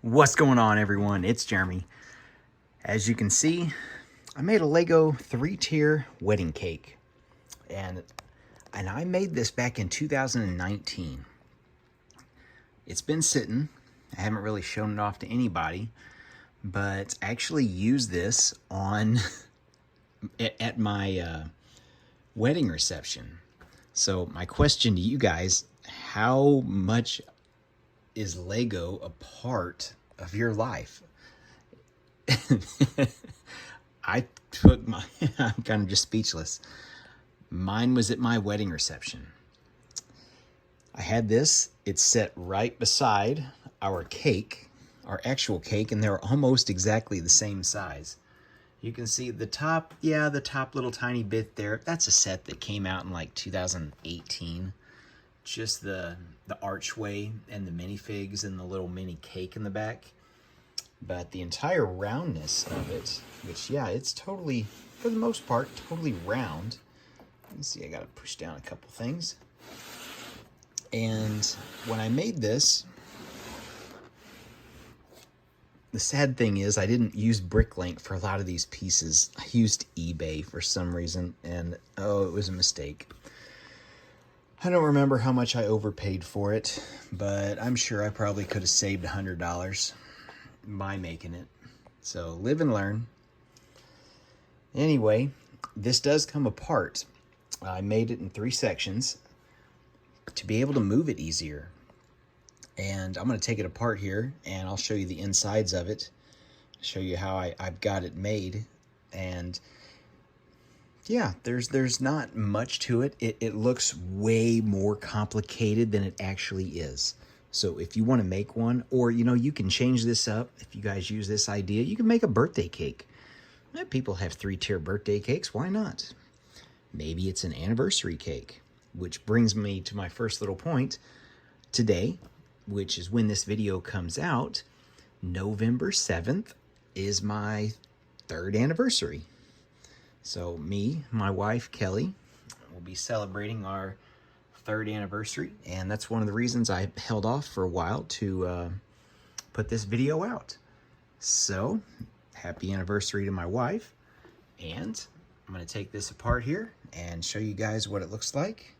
What's going on, everyone? It's Jeremy. As you can see, I made a Lego 3-tier wedding cake, and I made this back in 2019. It's been sitting. I haven't really shown it off to anybody, but I actually used this on at my wedding reception. So my question to you guys: how much is Lego a part of your life? I took my, I'm kind of just speechless. Mine was at my wedding reception. I had this, it's set right beside our cake, our actual cake, and they're almost exactly the same size. You can see the top, the top little tiny bit there. That's a set that came out in like 2018. Just the archway and the minifigs and the little mini cake in the back. But the entire roundness of it, which, it's totally, for the most part, totally round. You can see I got to push down a couple things. And when I made this, the sad thing is I didn't use Bricklink for a lot of these pieces. I used eBay for some reason, and it was a mistake. I don't remember how much I overpaid for it, but I'm sure I probably could have saved $100 by making it. So live and learn. Anyway, this does come apart. I made it in 3 sections to be able to move it easier. And I'm going to take it apart here, and I'll show you the insides of it, show you how I've got it made. And there's not much to it. It looks way more complicated than it actually is. So if you want to make one, or, you can change this up. If you guys use this idea, you can make a birthday cake. People have 3-tier birthday cakes. Why not? Maybe it's an anniversary cake, which brings me to my first little point. Today, which is when this video comes out, November 7th is my 3rd anniversary. So me, my wife, Kelly, will be celebrating our 3rd anniversary, and that's one of the reasons I held off for a while to put this video out. So, happy anniversary to my wife, and I'm going to take this apart here and show you guys what it looks like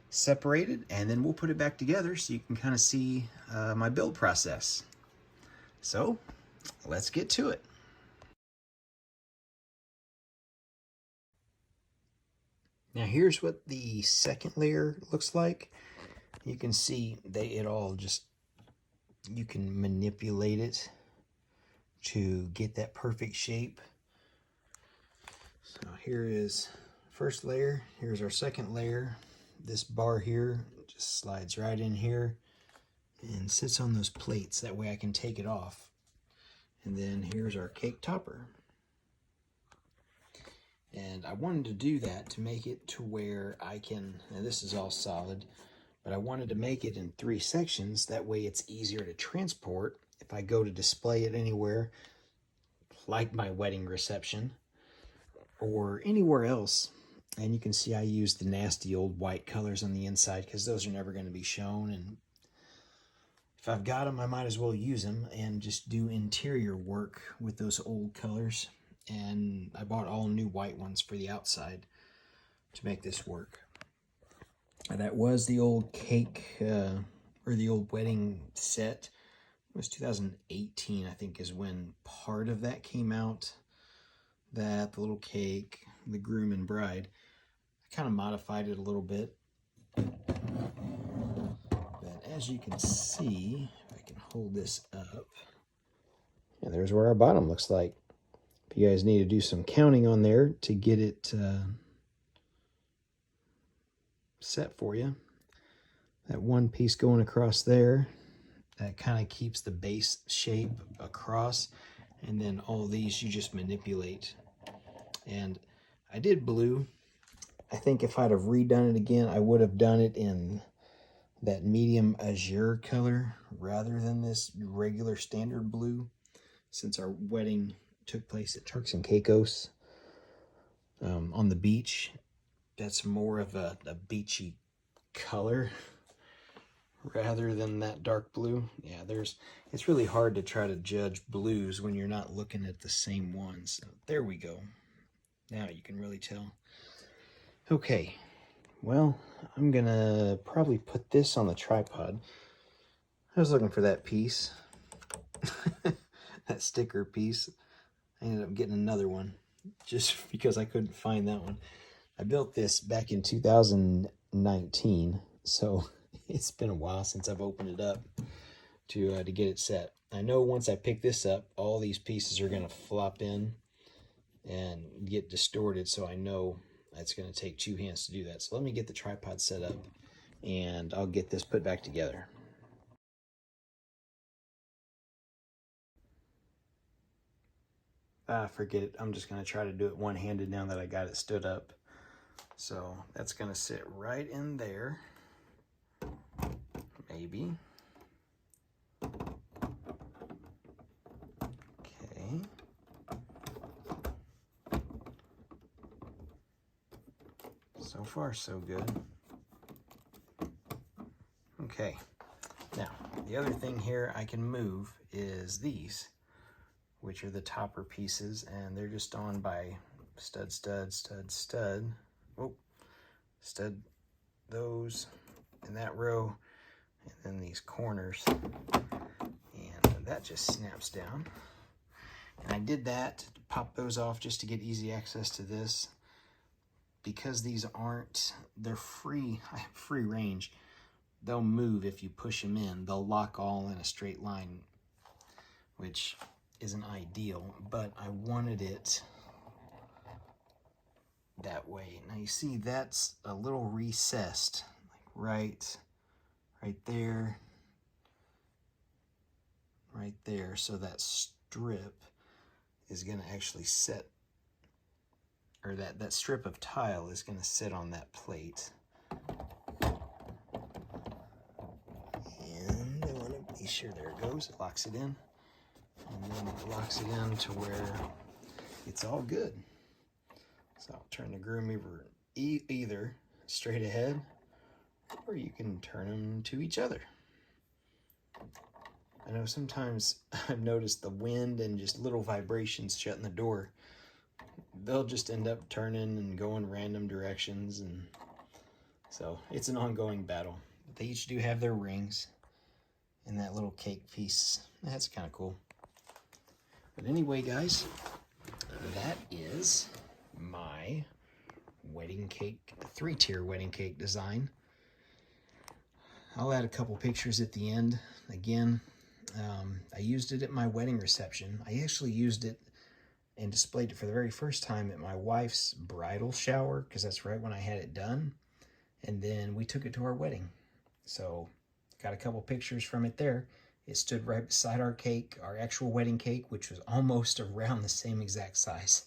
separated, and then we'll put it back together so you can kind of see my build process. So, let's get to it. Now here's what the second layer looks like. You can see you can manipulate it to get that perfect shape. So here is first layer, here's our second layer. This bar here just slides right in here and sits on those plates. That way I can take it off. And then here's our cake topper. And I wanted to do that to make it to where I can, now this is all solid, but I wanted to make it in 3 sections. That way it's easier to transport if I go to display it anywhere, like my wedding reception or anywhere else. And you can see I used the nasty old white colors on the inside because those are never going to be shown. And if I've got them, I might as well use them and just do interior work with those old colors. And I bought all new white ones for the outside to make this work. And that was the old cake, or the old wedding set. It was 2018, I think, is when part of that came out. The little cake, the groom and bride. I kind of modified it a little bit. But as you can see, if I can hold this up, there's what our bottom looks like. If you guys need to do some counting on there to get it set for you, that one piece going across there, that kind of keeps the base shape across, and then all these you just manipulate. And I did blue. I think if I'd have redone it again, I would have done it in that medium azure color rather than this regular standard blue, since our wedding took place at Turks and Caicos on the beach. That's more of a beachy color rather than that dark blue. Yeah, it's really hard to try to judge blues when you're not looking at the same ones. So there we go. Now you can really tell. Okay, well, I'm gonna probably put this on the tripod. I was looking for that piece, that sticker piece. I ended up getting another one just because I couldn't find that one. I built this back in 2019, so it's been a while since I've opened it up to get it set. I know once I pick this up, all these pieces are going to flop in and get distorted, so I know it's going to take 2 hands to do that. So let me get the tripod set up, and I'll get this put back together. Forget it. I'm just going to try to do it one-handed now that I got it stood up. So that's going to sit right in there. Maybe. Okay. So far, so good. Okay. Now, the other thing here I can move is these, which are the topper pieces, and they're just on by stud, stud, stud, stud. Oh, stud those in that row, and then these corners, and that just snaps down. And I did that to pop those off just to get easy access to this, because these aren't, they're free, I have free range. They'll move if you push them in. They'll lock all in a straight line, which isn't ideal, but I wanted it that way. Now you see that's a little recessed, like right there, right there. So that strip is going to actually sit, or that strip of tile is going to sit on that plate. And I want to be sure, there it goes, it locks it in. And then it locks it in to where it's all good. So I'll turn the groove lever either straight ahead, or you can turn them to each other. I know sometimes I've noticed the wind and just little vibrations shutting the door, they'll just end up turning and going random directions, and so it's an ongoing battle. But they each do have their rings, and that little cake piece, that's kind of cool. But anyway, guys, that is my wedding cake, 3-tier wedding cake design. I'll add a couple pictures at the end. Again, I used it at my wedding reception. I actually used it and displayed it for the very first time at my wife's bridal shower, because that's right when I had it done. And then we took it to our wedding. So got a couple pictures from it there. It stood right beside our cake, our actual wedding cake, which was almost around the same exact size,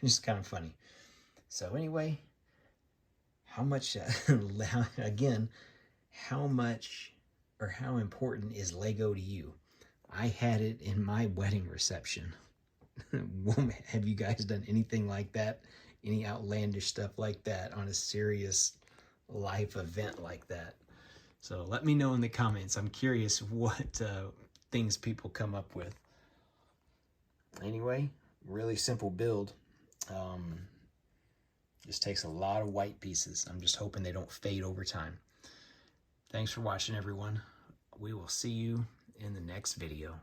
which is kind of funny. So anyway, how much, again, how much or how important is Lego to you? I had it in my wedding reception. Have you guys done anything like that? Any outlandish stuff like that on a serious life event like that? So let me know in the comments. I'm curious what things people come up with. Anyway, really simple build. Just takes a lot of white pieces. I'm just hoping they don't fade over time. Thanks for watching, everyone. We will see you in the next video.